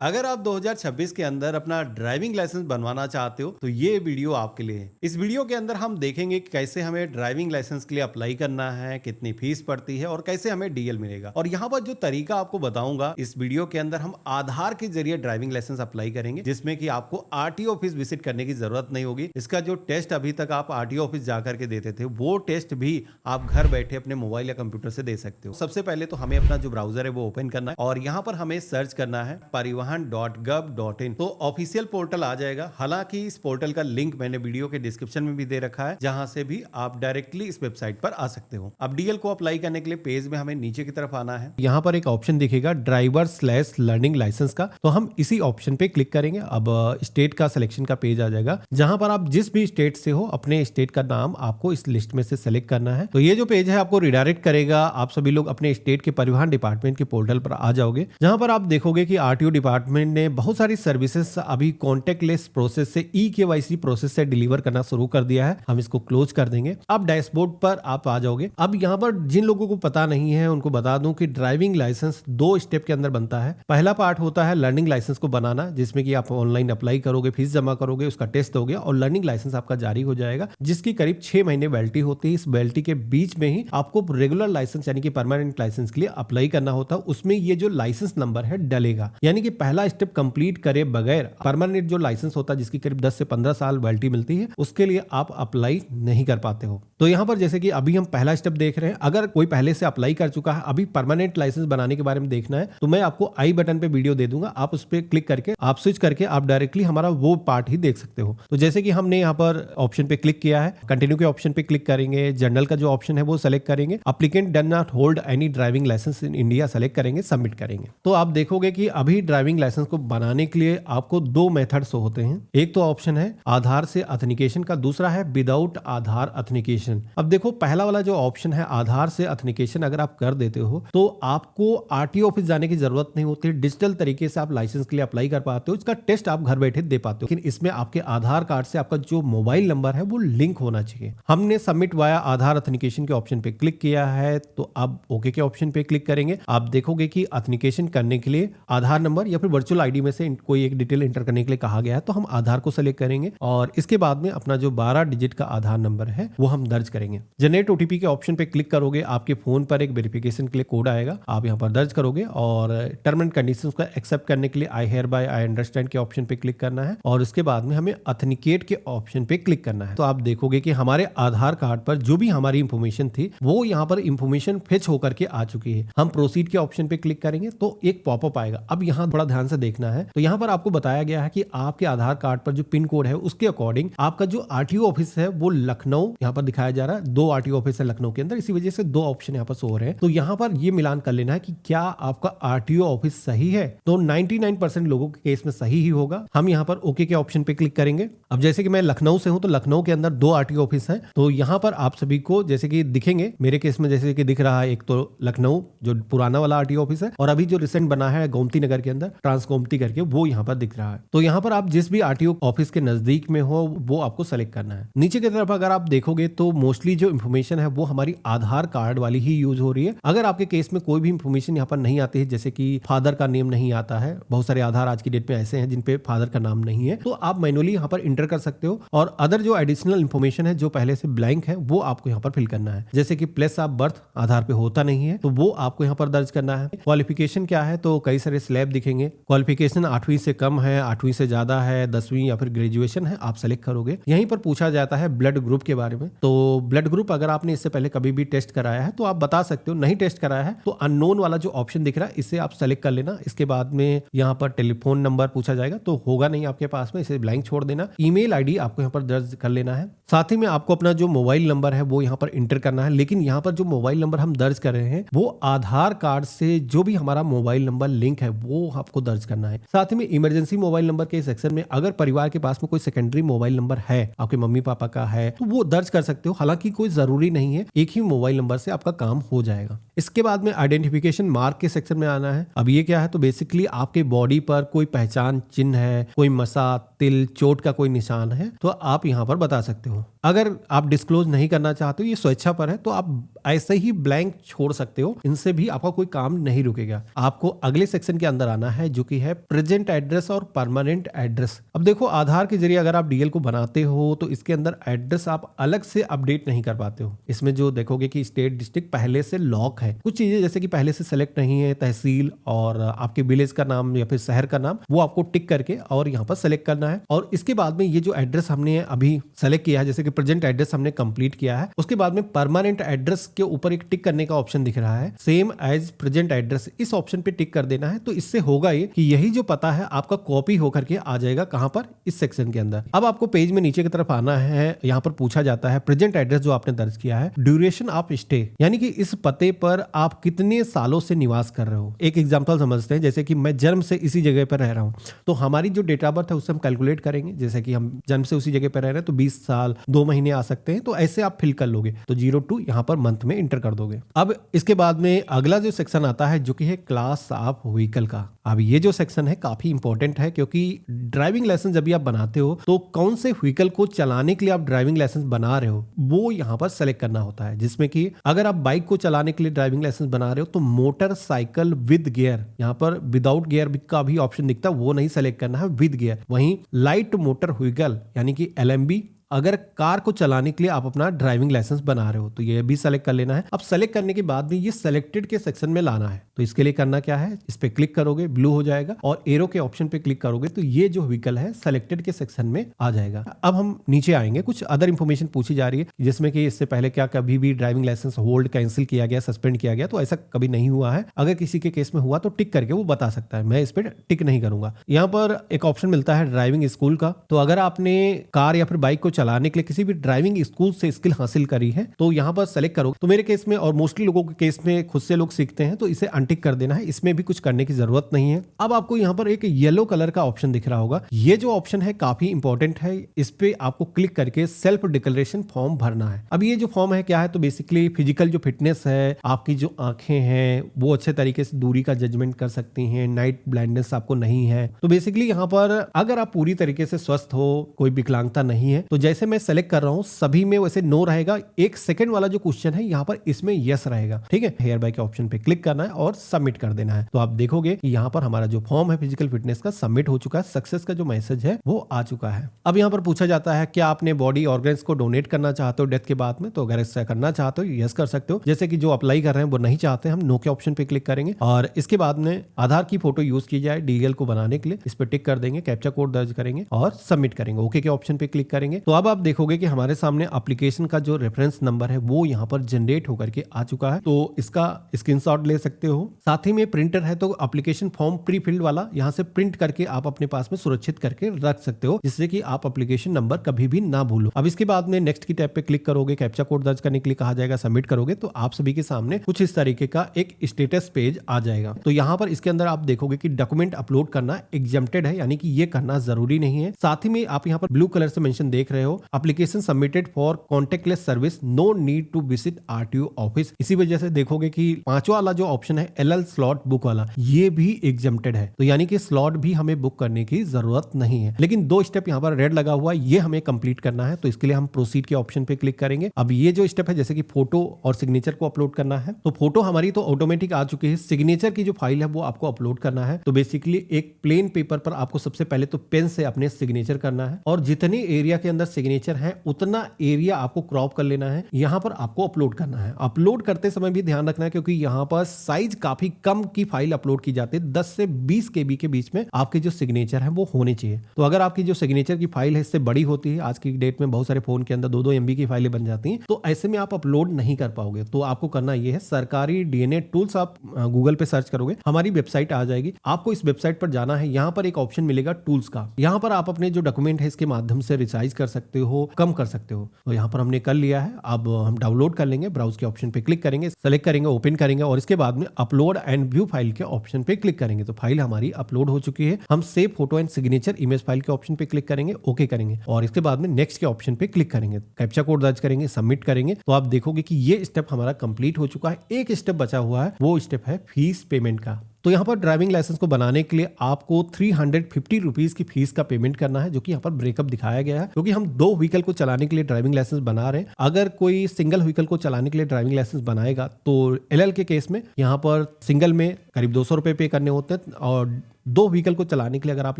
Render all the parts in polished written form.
अगर आप 2026 के अंदर अपना ड्राइविंग लाइसेंस बनवाना चाहते हो तो ये वीडियो आपके लिए है। इस वीडियो के अंदर हम देखेंगे कि कैसे हमें ड्राइविंग लाइसेंस के लिए अप्लाई करना है, कितनी फीस पड़ती है और कैसे हमें डीएल मिलेगा। और यहाँ पर जो तरीका आपको बताऊंगा इस वीडियो के अंदर, हम आधार के जरिए ड्राइविंग लाइसेंस अप्लाई करेंगे, जिसमें कि आपको आरटीओ ऑफिस विजिट करने की जरूरत नहीं होगी। इसका जो टेस्ट अभी तक आप आरटीओ ऑफिस जाकर के देते थे, वो टेस्ट भी आप घर बैठे अपने मोबाइल या कंप्यूटर से दे सकते हो। सबसे पहले तो हमें अपना जो ब्राउजर है वो ओपन करना है और यहाँ पर हमें सर्च करना है परिवहन.gov.in। तो ऑफिशियल पोर्टल आ जाएगा। हालांकि इस पोर्टल का लिंक मैंने वीडियो के डिस्क्रिप्शन में भी दे रखा है, जहां से भी आप डायरेक्टली इस वेबसाइट पर आ सकते हो। अब डीएल को अप्लाई करने के लिए पेज में हमें नीचे की तरफ आना है। यहाँ पर एक ऑप्शन दिखेगा ड्राइवर/लर्निंग लाइसेंस का, तो हम इसी ऑप्शन पे क्लिक करेंगे। अब स्टेट का सिलेक्शन का पेज आ जाएगा, जहां पर आप जिस भी स्टेट से हो अपने स्टेट का नाम आपको इस लिस्ट में से सेलेक्ट करना है। तो ये जो पेज है आपको रिडायरेक्ट करेगा। आप सभी लोग अपने स्टेट के परिवहन डिपार्टमेंट के पोर्टल पर आ जाओगे, जहां पर आप देखोगे कि आरटीओ डिपार्टमेंट ने बहुत सारी सर्विसेज अभी कॉन्टेक्टलेस प्रोसेस से ई-केवाईसी प्रोसेस से डिलीवर करना शुरू कर दिया है। हम इसको क्लोज कर देंगे। अब डैशबोर्ड पर आप आ जाओगे। अब यहाँ पर जिन लोगों को पता नहीं है उनको बता दूं कि ड्राइविंग लाइसेंस 2 स्टेप के अंदर बनता है। पहला पार्ट होता है लर्निंग लाइसेंस को बनाना, जिसमें कि आप ऑनलाइन अप्लाई करोगे, फीस जमा करोगे, उसका टेस्ट हो गया और लर्निंग लाइसेंस आपका जारी हो जाएगा, जिसकी करीब 6 महीने वैलिडिटी होती है। इस वैलिडिटी के बीच में ही आपको रेगुलर लाइसेंस यानी कि परमानेंट लाइसेंस के लिए अप्लाई करना होता है। उसमें ये जो लाइसेंस नंबर है डलेगा, यानी कि पहला स्टेप कंप्लीट करे बगैर परमानेंट जो लाइसेंस होता है, जिसकी करीब 10 से 15 साल वैलिडिटी मिलती है, उसके लिए आप अप्लाई नहीं कर पाते हो। तो यहाँ पर जैसे कि अभी हम पहला स्टेप देख रहे हैं, अगर कोई पहले से अप्लाई कर चुका है, अभी परमानेंट लाइसेंस बनाने के बारे में देखना है, तो मैं आपको आई बटन पे वीडियो दे दूंगा। आप उस पर क्लिक करके आप स्विच करके आप डायरेक्टली हमारा वो पार्ट ही देख सकते हो। तो जैसे कि हमने यहाँ पर ऑप्शन पे क्लिक किया है, कंटिन्यू के ऑप्शन पे क्लिक करेंगे, जनरल का जो ऑप्शन है वो सेलेक्ट करेंगे, applicant does not hold any driving licence in India select करेंगे, सबमिट करेंगे। तो आप देखोगे कि अभी ड्राइविंग लाइसेंस को बनाने के लिए आपको 2 मेथड्स होते हैं। एक तो ऑप्शन है आधार से ऑथेंटिकेशन का, दूसरा है विदाउट आधार ऑथेंटिकेशन। अब देखो, पहला वाला जो ऑप्शन है आधार से ऑथेंटिकेशन अगर आप कर देते हो तो आपको आरटीओ ऑफिस जाने की जरूरत नहीं होती। डिजिटल तरीके से आप लाइसेंस के लिए अप्लाई कर पाते हो, इसका टेस्ट आप घर बैठे दे पाते हो। लेकिन इसमें आपके आधार कार्ड से आपका जो मोबाइल नंबर है वो लिंक होना चाहिए। हमने सबमिट वाया आधार ऑथेंटिकेशन के ऑप्शन पे क्लिक किया है, तो अब ओके के ऑप्शन पे क्लिक करेंगे। आप देखोगे कि ऑथेंटिकेशन करने के लिए आधार नंबर या फिर वर्चुअल आईडी में से कोई एक डिटेल एंटर करने के लिए कहा गया है, तो हम आधार को सेलेक्ट करेंगे और इसके बाद में अपना जो 12 डिजिट का आधार नंबर है वो हम दर्ज करेंगे। जनरेट ओटीपी के ऑप्शन पे क्लिक करोगे, आपके फोन पर एक वेरिफिकेशन के लिए कोड आएगा, आप यहाँ पर दर्ज करोगे और टर्म एंड कंडीशंस को एक्सेप्ट करने के लिए आई हेयर बाय आई अंडरस्टैंड के ऑप्शन पे क्लिक करना है और उसके बाद में हमें ऑथेंटिकेट के ऑप्शन पे क्लिक करना है। तो आप देखोगे कि हमारे आधार कार्ड पर जो भी हमारी इंफॉर्मेशन थी वो यहाँ पर इंफॉर्मेशन फेच होकर के आ चुकी है। हम प्रोसीड के ऑप्शन पे क्लिक करेंगे तो एक पॉपअप आएगा। अब यहाँ थोड़ा ध्यान से देखना है, तो यहाँ पर आपको बताया गया है कि आपके आधार कार्ड पर जो पिन कोड है उसके अकॉर्डिंग आपका जो आरटीओ ऑफिस है वो लखनऊ यहाँ पर दिखाया जा रहा है। 2 आरटीओ ऑफिस है लखनऊ के अंदर, इसी वजह से 2 ऑप्शन यहाँ पर शो हो रहे हैं। तो यहाँ पर ये मिलान कर लेना है कि क्या आपका आरटीओ ऑफिस सही है। तो 99% लोगों के केस में सही ही होगा। हम यहाँ पर ओके के ऑप्शन पे क्लिक करेंगे। अब जैसे कि मैं लखनऊ से हूँ, तो लखनऊ के अंदर 2 आरटीओ ऑफिस है, तो यहाँ पर आप सभी को जैसे कि दिखेंगे, मेरे केस में जैसे कि दिख रहा है, एक तो लखनऊ जो पुराना वाला आरटीओ ऑफिस है और अभी जो रिसेंट बना है गोमती नगर के अंदर ट्रांस गोमती करके, वो यहाँ पर दिख रहा है। तो यहाँ पर आप जिस भी आरटीओ ऑफिस के नजदीक में हो वो आपको सेलेक्ट करना है। नीचे की तरफ अगर आप देखोगे तो मोस्टली जो इन्फॉर्मेशन है वो हमारी आधार कार्ड वाली ही यूज हो रही है। अगर आपके केस में कोई भी इन्फॉर्मेशन यहाँ पर नहीं आती है, जैसे कि फादर का नेम नहीं आता है, बहुत सारे आधार आज की डेट में ऐसे हैं जिन पे फादर का नाम नहीं है, तो आप मैन्युअली यहाँ पर इंटर कर सकते हो और अदर जो एडिशनल इन्फॉर्मेशन है जो पहले से ब्लैंक है वो आपको यहाँ पर फिल करना है। जैसे कि प्लेस ऑफ बर्थ आधार पे होता नहीं है, तो वो आपको यहाँ पर दर्ज करना है। क्वालिफिकेशन क्या है, तो कई सारे स्लैब दिखेंगे। क्वालिफिकेशन 8वीं से कम है, 8वीं से ज्यादा है, 10वीं या फिर ग्रेजुएशन है, आप सेलेक्ट करोगे। यहीं पर पूछा जाता है ब्लड ग्रुप के बारे में। तो ब्लड ग्रुप अगर आपने इससे पहले कभी भी टेस्ट कराया है तो आप बता सकते हो, नहीं टेस्ट कराया है तो अननोन वाला जो ऑप्शन दिख रहा है इसे आप सेलेक्ट कर लेना। इसके बाद में यहाँ पर टेलीफोन नंबर पूछा जाएगा, तो होगा नहीं आपके पास में, इसे ब्लैंक छोड़ देना। ईमेल आईडी आपको यहाँ पर दर्ज कर लेना है। साथ ही में आपको अपना जो मोबाइल नंबर है वो यहाँ पर इंटर करना है, लेकिन यहाँ पर जो मोबाइल नंबर हम दर्ज कर रहे हैं वो आधार कार्ड से जो भी हमारा मोबाइल नंबर लिंक है वो आपको दर्ज करना है। साथ ही में इमरजेंसी मोबाइल नंबर के सेक्शन में अगर परिवार के पास में कोई सेकेंडरी मोबाइल नंबर है, आपके मम्मी पापा का है, तो वो दर्ज कर सकते हो। हालांकि कोई जरूरी नहीं है, एक ही मोबाइल नंबर से आपका काम हो जाएगा। इसके बाद में आइडेंटिफिकेशन मार्क के सेक्शन में आना है। अब ये क्या है, तो बेसिकली आपके बॉडी पर कोई पहचान चिन्ह है, कोई मसा, तिल, चोट का कोई निशान है तो आप यहाँ पर बता सकते हो। अगर आप डिस्क्लोज नहीं करना चाहते हो, ये स्वेच्छा पर है, तो आप ऐसे ही ब्लैंक छोड़ सकते हो। इनसे भी आपका कोई काम नहीं रुकेगा। आपको अगले सेक्शन के अंदर आना है जो कि है प्रेजेंट एड्रेस और परमानेंट एड्रेस। अब देखो, आधार के जरिए अगर आप डीएल को बनाते हो तो इसके अंदर एड्रेस आप अलग से अपडेट नहीं कर पाते हो। इसमें जो देखोगे कि स्टेट डिस्ट्रिक्ट पहले से लॉक है, कुछ चीजें जैसे कि पहले से सेलेक्ट नहीं है, तहसील और आपके विलेज का नाम या फिर शहर का नाम, वो आपको टिक करके और यहाँ पर सेलेक्ट करना है। और इसके बाद में ये जो एड्रेस हमने अभी सेलेक्ट किया है, जैसे कि प्रेजेंट एड्रेस हमने कंप्लीट किया है, उसके बाद में परमानेंट एड्रेस के ऊपर एक टिक करने का ऑप्शन दिख रहा है, सेम एज प्रेजेंट एड्रेस, इस ऑप्शन पे टिक कर देना है। तो इससे होगा ये कि यही जो पता है आपका कॉपी होकर के आ जाएगा कहां पर, इस सेक्शन के अंदर। अब आपको पेज में नीचे की तरफ आना है। यहाँ पर पूछा जाता है प्रेजेंट एड्रेस जो आपने दर्ज किया है, ड्यूरेशन ऑफ स्टे, यानी कि इस पते पर आप कितने सालों से निवास कर रहे हो। एक एग्जांपल समझते हैं, जैसे कि मैं जन्म से इसी जगह पर रह रहा हूं, तो हमारी जो डेट ऑफ बर्थ है उससे हम कैलकुलेट करेंगे। जैसे कि हम जन्म से उसी जगह पर रह रहे हैं तो 20 साल 2 महीने आ सकते हैं, तो ऐसे आप फिल कर लोगे। तो 02 यहाँ पर मंथ में इंटर कर दोगे। अब इसके बाद में अगला जो सेक्शन आता है जो कि है क्लास ऑफ व्हीकल का। अब ये जो सेक्शन है काफी इंपॉर्टेंट है, क्योंकि ड्राइविंग लाइसेंस जब भी आप बनाते हो तो कौन से व्हीकल को चलाने के लिए आप ड्राइविंग लाइसेंस बना रहे हो वो यहाँ पर सेलेक्ट करना होता है। जिसमें कि अगर आप बाइक को चलाने के लिए ड्राइविंग लाइसेंस बना रहे हो तो मोटरसाइकिल विद गियर, यहाँ पर विदाउट गियर का भी ऑप्शन दिखता है, वो नहीं सेलेक्ट करना है, विद गियर। वहीं लाइट मोटर व्हीकल यानी कि LMB, अगर कार को चलाने के लिए आप अपना ड्राइविंग लाइसेंस बना रहे हो तो ये भी सेलेक्ट कर लेना है। अब सेलेक्ट करने के बाद भी ये सेलेक्टेड के सेक्शन में लाना है। तो इसके लिए करना क्या है, इस पे क्लिक करोगे, ब्लू हो जाएगा, और एरो के ऑप्शन पे क्लिक करोगे तो ये जो व्हीकल है सेलेक्टेड के सेक्शन में आ जाएगा। अब हम नीचे आएंगे, कुछ अदर इंफॉर्मेशन पूछी जा रही है, जिसमें कि इससे पहले क्या कभी भी ड्राइविंग लाइसेंस होल्ड, कैंसिल किया गया, सस्पेंड किया गया, तो ऐसा कभी नहीं हुआ है। अगर किसी के केस में हुआ तो टिक करके वो बता सकता है, मैं इस पर टिक नहीं करूंगा। यहाँ पर एक ऑप्शन मिलता है ड्राइविंग स्कूल का। तो अगर आपने कार या फिर बाइक को चलाने के लिए किसी भी ड्राइविंग स्कूल से स्किल हासिल करी है तो यहाँ पर सेलेक्ट करो। तो मेरे केस में और मोस्टली लोगों के केस में खुद से लोग सीखते हैं, तो इसे अनटिक कर देना है, इसमें भी कुछ करने की जरूरत नहीं है। अब आपको यहाँ पर एक येलो कलर का ऑप्शन दिख रहा होगा, ये जो ऑप्शन है काफी इंपॉर्टेंट है। इस पे आपको क्लिक करके सेल्फ डिक्लेरेशन फॉर्म भरना है। अब ये जो फॉर्म है क्या है, तो बेसिकली फिजिकल जो फिटनेस है, आपकी जो आंखें हैं वो अच्छे तरीके से दूरी का जजमेंट कर सकती हैं, नाइट ब्लाइंडनेस आपको नहीं है। तो बेसिकली यहाँ पर अगर आप पूरी तरीके से स्वस्थ हो, कोई विकलांगता नहीं है, तो जैसे मैं सेलेक्ट कर रहा हूं सभी में वैसे नो रहेगा। एक सेकंड वाला जो क्वेश्चन है यहाँ पर इसमें यस रहेगा, ठीक है। हेयर बाय के ऑप्शन पे क्लिक करना है और सबमिट कर देना है। तो आप देखोगे कि यहाँ पर हमारा जो फॉर्म है फिजिकल फिटनेस का सबमिट हो चुका है, सक्सेस का जो मैसेज है वो आ चुका है। अब यहाँ पर पूछा जाता है क्या आपने बॉडी ऑर्गन्स को डोनेट करना चाहते हो डेथ के बाद में, तो अगर ऐसा करना चाहते हो यस कर सकते हो। जैसे कि जो अप्लाई कर रहे हैं वो नहीं चाहते, हम नो के ऑप्शन पे क्लिक करेंगे और इसके बाद में आधार की फोटो यूज की जाए डीएल को बनाने के लिए, इस पे टिक कर देंगे, कैप्चा कोड दर्ज करेंगे और सबमिट करेंगे, ओके के ऑप्शन पे क्लिक करेंगे। तो अब आप देखोगे कि हमारे सामने एप्लीकेशन का जो रेफरेंस नंबर है वो यहाँ पर जनरेट होकर के आ चुका है। तो इसका स्क्रीनशॉट ले सकते हो। साथ ही में प्रिंटर है तो एप्लीकेशन फॉर्म प्री फिल्ड वाला यहाँ से प्रिंट करके आप अपने पास में सुरक्षित करके रख सकते हो, जिससे कि आप एप्लीकेशन नंबर कभी भी ना भूलो। अब इसके बाद में नेक्स्ट की टैब पे क्लिक करोगे, कैप्चा कोड दर्ज करने के लिए कहा जाएगा, सबमिट करोगे तो आप सभी के सामने कुछ इस तरीके का एक स्टेटस पेज आ जाएगा। तो यहाँ पर इसके अंदर आप देखोगे कि डॉक्यूमेंट अपलोड करना एग्जम्प्टेड है, यानी कि ये करना जरूरी नहीं है। साथ ही में आप यहाँ पर ब्लू कलर से मेंशन देख रहे हो, application submitted for contactless service, no need to visit RTO office. इसी वजह से देखोगे कि पांचवा वाला जो ऑप्शन है एलएल स्लॉट बुक वाला, ये भी एग्जम्प्टेड है। तो यानी कि स्लॉट भी हमें बुक करने की जरूरत नहीं है। लेकिन 2 स्टेप यहाँ पर रेड लगा हुआ है, ये हमें कंप्लीट करना है। तो इसके लिए हम प्रोसीड के ऑप्शन पे क्लिक करेंगे। अब ये जो स्टेप है जैसे कि फोटो और सिग्नेचर को अपलोड करना है, तो फोटो हमारी तो ऑटोमेटिक आ चुकी है, सिग्नेचर की जो फाइल है वो आपको अपलोड करना है। तो बेसिकली एक प्लेन पेपर पर आपको सबसे पहले तो पेन से अपने सिग्नेचर करना है और जितने एरिया के अंदर सिग्नेचर है उतना एरिया आपको क्रॉप कर लेना है, यहाँ पर आपको अपलोड करना है। अपलोड करते समय भी ध्यान रखना है क्योंकि यहाँ पर साइज काफी कम की फाइल अपलोड की जाती है, 10 से 20 KB के बीच में आपके जो सिग्नेचर है वो होने चाहिए। तो अगर आपकी जो सिग्नेचर की फाइल है इससे बड़ी होती है, आज की डेट में बहुत सारे फोन के अंदर 2-2 MB की फाइलें बन जाती हैं, तो ऐसे में आप अपलोड नहीं कर पाओगे। तो आपको करना ये है, सरकारी DNA टूल्स आप गूगल पे सर्च करोगे, हमारी वेबसाइट आ जाएगी। आपको इस वेबसाइट पर जाना है, यहाँ पर एक ऑप्शन मिलेगा टूल्स का, यहाँ पर आप अपने जो डॉक्यूमेंट है इसके माध्यम से रिसाइज कर सकते हो, कम कर सकते हो। तो यहाँ पर हमने कर लिया है, अब हम डाउनलोड कर लेंगे। ब्राउज के ऑप्शन पे क्लिक करेंगे, सेलेक्ट करेंगे, ओपन करेंगे और इसके बाद में अपलोड एंड व्यू फाइल के ऑप्शन पे क्लिक करेंगे। तो फाइल हमारी अपलोड हो चुकी है। हम save photo and signature image file के ऑप्शन पे क्लिक करेंगे, ओके करेंगे और इसके बाद में नेक्स्ट के ऑप्शन पे क्लिक करेंगे, कैप्चा कोड दर्ज करेंगे, सबमिट करेंगे। तो आप देखोगे कि ये स्टेप हमारा कंप्लीट हो चुका है। एक स्टेप बचा हुआ है, वो स्टेप है फीस पेमेंट का। तो यहाँ पर ड्राइविंग लाइसेंस को बनाने के लिए आपको 350 रुपीज की फीस का पेमेंट करना है, जो कि यहाँ पर ब्रेकअप दिखाया गया है, क्योंकि हम 2 व्हीकल को चलाने के लिए ड्राइविंग लाइसेंस बना रहे हैं। अगर कोई सिंगल व्हीकल को चलाने के लिए ड्राइविंग लाइसेंस बनाएगा तो एलएल के केस में यहाँ पर सिंगल में करीब 200 रुपए पे करने होते हैं, और 2 व्हीकल को चलाने के लिए अगर आप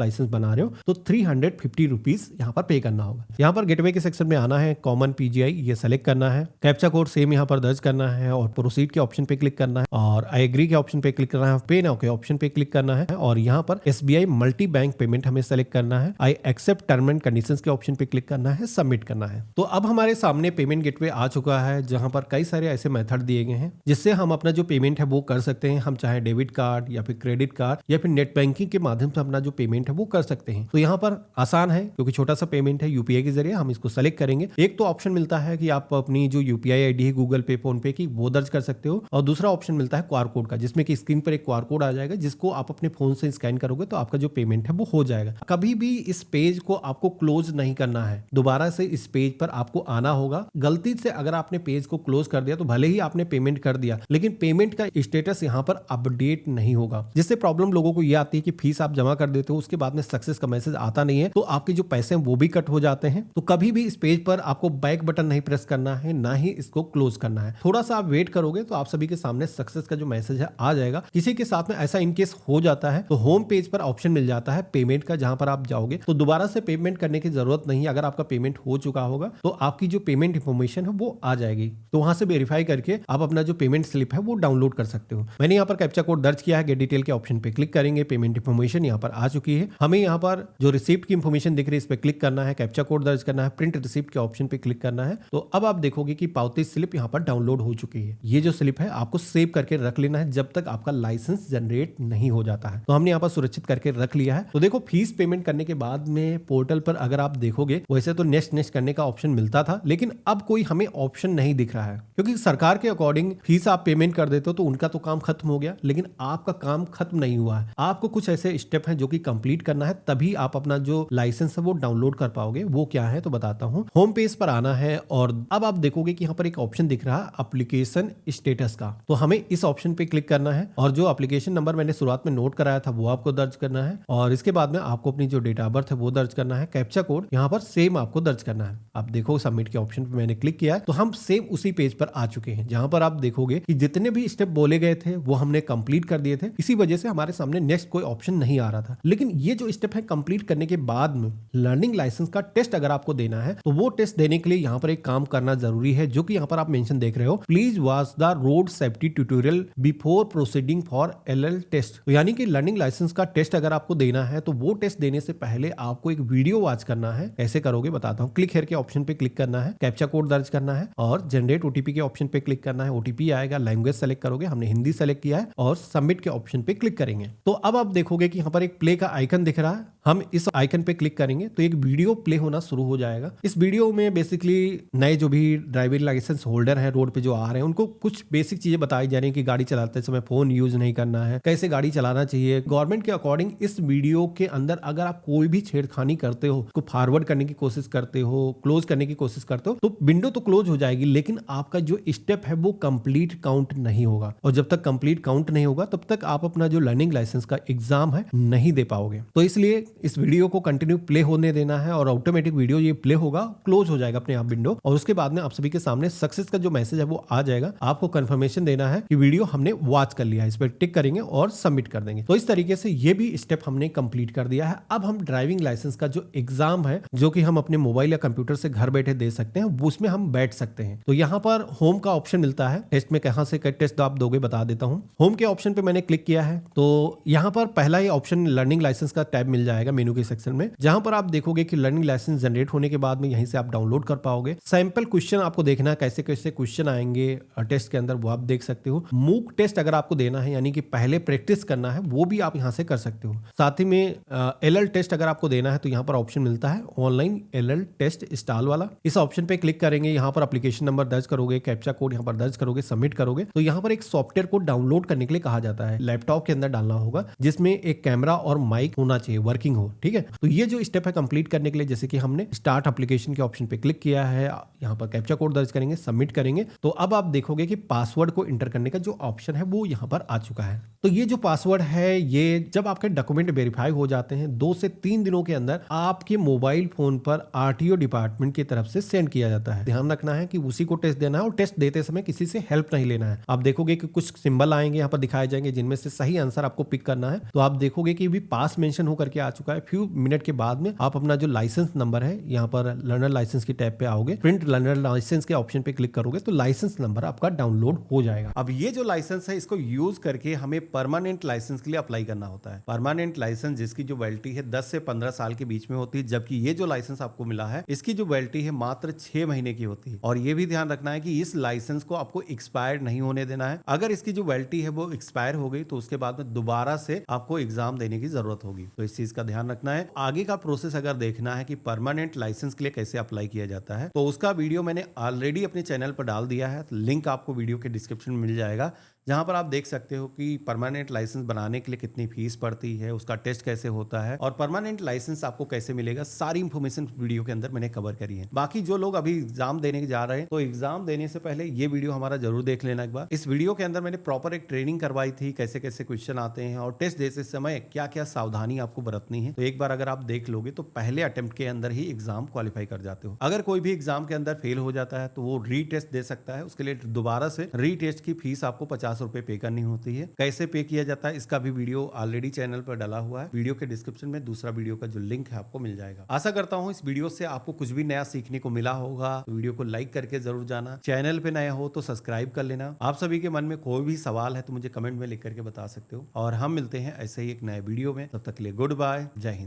लाइसेंस बना रहे हो तो 350 रुपीज यहाँ पर पे करना होगा। यहाँ पर गेटवे के सेक्शन में आना है, कॉमन पीजीआई ये सेलेक्ट करना है, कैप्चा कोड सेम यहाँ पर दर्ज करना है, और प्रोसीड के ऑप्शन पे क्लिक करना है, और आई एग्री के ऑप्शन पे क्लिक करना है, पे नाउ के ऑप्शन पे क्लिक करना है, और यहाँ पर एसबीआई मल्टी बैंक पेमेंट हमें सेलेक्ट करना है, I accept term and conditions के ऑप्शन पे क्लिक करना है, सबमिट करना है। तो अब हमारे सामने पेमेंट गेटवे आ चुका है, जहां पर कई सारे ऐसे मेथड दिए गए हैं जिससे हम अपना जो पेमेंट है वो कर सकते हैं। हम चाहे डेबिट कार्ड या फिर क्रेडिट कार्ड या फिर नेट बैंकिंग के माध्यम से जो पेमेंट है वो कर सकते हैं। तो यहाँ पर आसान है, क्योंकि छोटा सा पेमेंट है, यूपीआई के जरिए हम इसको सेलेक्ट करेंगे। एक तो ऑप्शन मिलता है कि आप अपनी जो यूपीआई आईडी है गूगल पे, फोन पे की, वो दर्ज कर सकते हो, और दूसरा ऑप्शन मिलता है क्यूआर कोड का, जिसमें कि स्क्रीन पर एक क्यूआर कोड आ जाएगा, जिसको आप अपने फोन से स्कैन करोगे तो आपका जो पेमेंट है वो हो जाएगा। कभी भी इस पेज को आपको क्लोज नहीं करना है, दोबारा से इस पेज पर आपको आना होगा। गलती से अगर आपने पेज को क्लोज कर दिया तो भले ही आपने पेमेंट कर दिया, लेकिन पेमेंट का स्टेटस यहाँ पर अपडेट नहीं होगा, जिससे प्रॉब्लम लोगों को यह आती है कि फीस आप जमा कर देते हो, उसके बाद में सक्सेस का मैसेज आता नहीं है, तो आपके जो पैसे हैं वो भी कट हो जाते हैं। तो कभी भी इस पेज पर आपको बैक बटन नहीं प्रेस करना है, ना ही इसको क्लोज करना है। थोड़ा सा आप वेट करोगे तो आप सभी के सामने सक्सेस का जो मैसेज है आ जाएगा। किसी के साथ में ऐसा इनकेस हो जाता है तो होम पेज पर ऑप्शन मिल जाता है पेमेंट का, जहां पर आप जाओगे तो दोबारा से पेमेंट करने की जरूरत नहीं। अगर आपका पेमेंट हो चुका होगा तो आपकी जो पेमेंट इंफॉर्मेशन है वो आ जाएगी, तो वहां से वेरीफाई करके आप अपना जो पेमेंट स्लिप है वो डाउनलोड कर सकते हो। मैंने यहाँ पर कैप्चा कोड दर्ज किया है, गेट डिटेल के ऑप्शन पे क्लिक करेंगे, पेमेंट इंफॉर्मेशन यहाँ पर आ चुकी है। हमें यहाँ पर जो रिसिप्ट की इंफॉर्मेशन दिख रही है इस पे क्लिक करना है, कैप्चा कोड दर्ज करना है, प्रिंट रिसिप्ट के ऑप्शन पे क्लिक करना है। तो अब आप देखोगे कि पावती स्लिप यहाँ पर डाउनलोड हो चुकी है। ये जो स्लिप है आपको सेव करके रख लेना है जब तक आपका लाइसेंस जनरेट नहीं हो जाता है। तो हमने यहाँ पर सुरक्षित करके रख लिया है। तो देखो, फीस पेमेंट करने के बाद में पोर्टल पर अगर आप देखोगे, वैसे तो नेक्स्ट करने का ऑप्शन मिलता था, लेकिन अब कोई हमें ऑप्शन नहीं दिख रहा है, क्योंकि सरकार के अकॉर्डिंग फीस आप पेमेंट कर देते हो तो उनका तो काम खत्म हो गया, लेकिन आपका काम खत्म नहीं हुआ है। आपको कुछ ऐसे स्टेप हैं जो कि कंप्लीट करना है, तभी आप अपना जो लाइसेंस है वो डाउनलोड कर पाओगे। वो क्या है तो बताता हूँ। होम पेज पर आना है, और अब आप देखोगे कि यहाँ पर एक ऑप्शन दिख रहा है एप्लीकेशन स्टेटस का, तो हमें इस ऑप्शन पे क्लिक करना है, और जो एप्लीकेशन नंबर मैंने शुरुआत में नोट कराया था वो आपको दर्ज करना है, और इसके बाद में आपको अपनी जो डेट ऑफ बर्थ है वो दर्ज करना है। कैप्चा कोड यहाँ पर सेम आपको दर्ज करना है। आप देखो सबमिट के ऑप्शन पे मैंने क्लिक किया है, तो हम सेम उसी पेज पर आ चुके हैं, जहां पर आप देखोगे कि जितने भी स्टेप बोले गए थे वो हमने कंप्लीट कर दिए थे। इसी वजह से हमारे सामने नेक्स्ट कोई ऑप्शन नहीं आ रहा था। लेकिन ये जो स्टेप है कंप्लीट करने के बाद में लर्निंग लाइसेंस का टेस्ट अगर आपको देना है, तो वो टेस्ट देने के लिए यहाँ पर एक काम करना जरूरी है, जो कि यहाँ पर आप मेंशन देख रहे हो, please watch the road safety tutorial before proceeding for LL test. तो यानी कि लर्निंग लाइसेंस का टेस्ट अगर आपको देना है तो वो टेस्ट देने से पहले आपको एक वीडियो वॉच करना है। कैसे करोगे बताता हूँ। क्लिक हियर के ऑप्शन पे क्लिक करना है, कैप्चा कोड दर्ज करना है, और जनरेट ओटीपी के ऑप्शन पे क्लिक करना है। ओटीपी आएगा, लैंग्वेज सेलेक्ट करोगे, हमने हिंदी सेलेक्ट किया है, और सबमिट के ऑप्शन पे क्लिक करेंगे। तो अब आप देखोगे कि यहाँ पर एक प्ले का आइकन दिख रहा है। हम इस आइकन पे क्लिक करेंगे तो एक वीडियो प्ले होना शुरू हो जाएगा। इस वीडियो में बेसिकली नए जो भी ड्राइविंग लाइसेंस होल्डर हैं, रोड पे जो आ रहे हैं, उनको कुछ बेसिक चीजें बताई जा रही हैं कि गाड़ी चलाते समय फोन यूज नहीं करना है, कैसे गाड़ी चलाना चाहिए। गवर्नमेंट के अकॉर्डिंग इस वीडियो के अंदर अगर आप कोई भी छेड़खानी करते हो, को फॉरवर्ड करने की कोशिश करते हो, क्लोज करने की कोशिश करते हो, तो विंडो तो क्लोज हो जाएगी, लेकिन आपका जो स्टेप है वो कंप्लीट काउंट नहीं होगा। और जब तक कंप्लीट काउंट नहीं होगा तब तक आप अपना जो लर्निंग लाइसेंस का एग्जाम है नहीं दे पाओगे। तो इसलिए इस वीडियो को कंटिन्यू प्ले होने देना है, और ऑटोमेटिक वीडियो ये प्ले होगा, क्लोज हो जाएगा अपने आप विंडो, और उसके बाद में आप सभी के सामने सक्सेस का जो मैसेज है वो आ जाएगा। आपको कंफर्मेशन देना है कि वीडियो हमने वॉच कर लिया है, इस पर टिक करेंगे और सबमिट कर देंगे। तो इस तरीके से ये भी स्टेप हमने कंप्लीट कर दिया है। अब हम ड्राइविंग लाइसेंस का जो एग्जाम है, जो कि हम अपने मोबाइल या कंप्यूटर से घर बैठे दे सकते हैं, उसमें हम बैठ सकते हैं। तो यहाँ पर होम का ऑप्शन मिलता है, टेस्ट में कहां से टेस्ट आप दोगे बता देता हूँ। होम के ऑप्शन पे मैंने क्लिक किया है, तो यहाँ पर पहला ही ऑप्शन लर्निंग लाइसेंस का टैब मिल जाएगा मेनू के सेक्शन में, जहां पर आप देखोगे कि लर्निंग लाइसेंस जनरेट होने के बाद में यहीं से आप डाउनलोड कर पाओगे। सैंपल क्वेश्चन आपको देखना है, कैसे कैसे क्वेश्चन आएंगे टेस्ट के अंदर, वो आप देख सकते हो। मूक टेस्ट अगर आपको देना है, यानी कि पहले प्रैक्टिस करना है, वो भी आप यहां से कर सकते हो। साथ ही में एलएल टेस्ट अगर आपको देना है तो यहाँ पर ऑप्शन मिलता है ऑनलाइन एलएल टेस्ट इंस्टॉल वाला। इस ऑप्शन पे क्लिक करेंगे, यहाँ पर एप्लीकेशन नंबर दर्ज करोगे, कैप्चा कोड यहाँ पर दर्ज करोगे, सबमिट करोगे। तो यहाँ पर एक सॉफ्टवेयर को डाउनलोड करने के लिए कहा जाता है, लैपटॉप के अंदर डालना होगा, जिसमें एक कैमरा और माइक होना चाहिए, वर्किंग वर्किंग हो। ठीक है, तो ये जो स्टेप है कंप्लीट करने के लिए, जैसे कि हमने स्टार्ट एप्लीकेशन के ऑप्शन पे क्लिक किया है, यहाँ पर कैप्चा कोड दर्ज करेंगे, सबमिट करेंगे, तो अब आप देखोगे कि पासवर्ड को इंटर करने का जो ऑप्शन है वो यहाँ पर आ चुका है। तो ये जो पासवर्ड है, ये जब आपके डॉक्यूमेंट वेरीफाई हो जाते हैं 2 से 3 दिनों के अंदर आपके मोबाइल फोन पर आरटीओ डिपार्टमेंट की तरफ से सेंड किया जाता है। ध्यान रखना है कि उसी को टेस्ट देना है और टेस्ट देते समय किसी से हेल्प नहीं लेना है। आप देखोगे कि कुछ सिंबल आएंगे यहाँ पर दिखाए जाएंगे जिनमें से सही आंसर आपको पिक करना है। तो आप देखोगे कि भी पास मेंशन होकर के आ चुका है। फ्यू मिनट के बाद में आप अपना जो लाइसेंस नंबर है, यहाँ पर लर्नर लाइसेंस की टैब पे आओगे, प्रिंट लर्नर लाइसेंस के ऑप्शन पे क्लिक करोगे तो लाइसेंस नंबर आपका डाउनलोड हो जाएगा। अब ये जो लाइसेंस है, इसको यूज करके हमें परमानेंट लाइसेंस के लिए अप्लाई करना होता है। परमानेंट लाइसेंस जिसकी जो वैलिडिटी है 10 से 15 साल के बीच में होती है, जबकि ये जो लाइसेंस आपको मिला है इसकी जो वैलिडिटी है मात्र 6 महीने की होती है। और ये भी ध्यान रखना है कि इस लाइसेंस को आपको एक्सपायर नहीं होने देना है। अगर इसकी जो वैलिडिटी है वो एक्सपायर हो गई तो उसके बाद में दोबारा से आपको एग्जाम देने की जरूरत होगी। तो इस चीज का ध्यान रखना है। आगे का प्रोसेस अगर देखना है कि परमानेंट लाइसेंस के लिए कैसे अप्लाई किया जाता है, तो उसका वीडियो मैंने ऑलरेडी अपने चैनल पर डाल दिया है। लिंक आपको वीडियो के डिस्क्रिप्शन में मिल जाएगा, जहां पर आप देख सकते हो कि परमानेंट लाइसेंस बनाने के लिए कितनी फीस पड़ती है, उसका टेस्ट कैसे होता है और परमानेंट लाइसेंस आपको कैसे मिलेगा, सारी इंफॉर्मेशन वीडियो के अंदर मैंने कवर करी है। बाकी जो लोग अभी एग्जाम देने जा रहे हैं, तो एग्जाम देने से पहले ये वीडियो हमारा जरूर देख लेना एक बार। इस वीडियो के अंदर मैंने प्रॉपर एक ट्रेनिंग करवाई थी, कैसे कैसे क्वेश्चन आते हैं और टेस्ट देते समय क्या क्या सावधानी आपको बरतनी है। तो एक बार अगर आप देख लोगे तो पहले अटेम्प्ट के अंदर ही एग्जाम क्वालिफाई कर जाते हो। अगर कोई भी एग्जाम के अंदर फेल हो जाता है तो वो रीटेस्ट दे सकता है। उसके लिए दोबारा से रीटेस्ट की फीस आपको 50 रुपए पे करनी होती है। कैसे पे किया जाता है इसका भी वीडियो ऑलरेडी चैनल पर डाला हुआ है। वीडियो के डिस्क्रिप्शन में दूसरा वीडियो का जो लिंक है आपको मिल जाएगा। आशा करता हूं इस वीडियो से आपको कुछ भी नया सीखने को मिला होगा। तो वीडियो को लाइक करके जरूर जाना। चैनल पे नया हो तो सब्सक्राइब कर लेना। आप सभी के मन में कोई भी सवाल है तो मुझे कमेंट में लिख करके बता सकते हो और हम मिलते हैं ऐसे ही एक नए वीडियो में। तब तक के लिए गुड बाय, जय हिंद।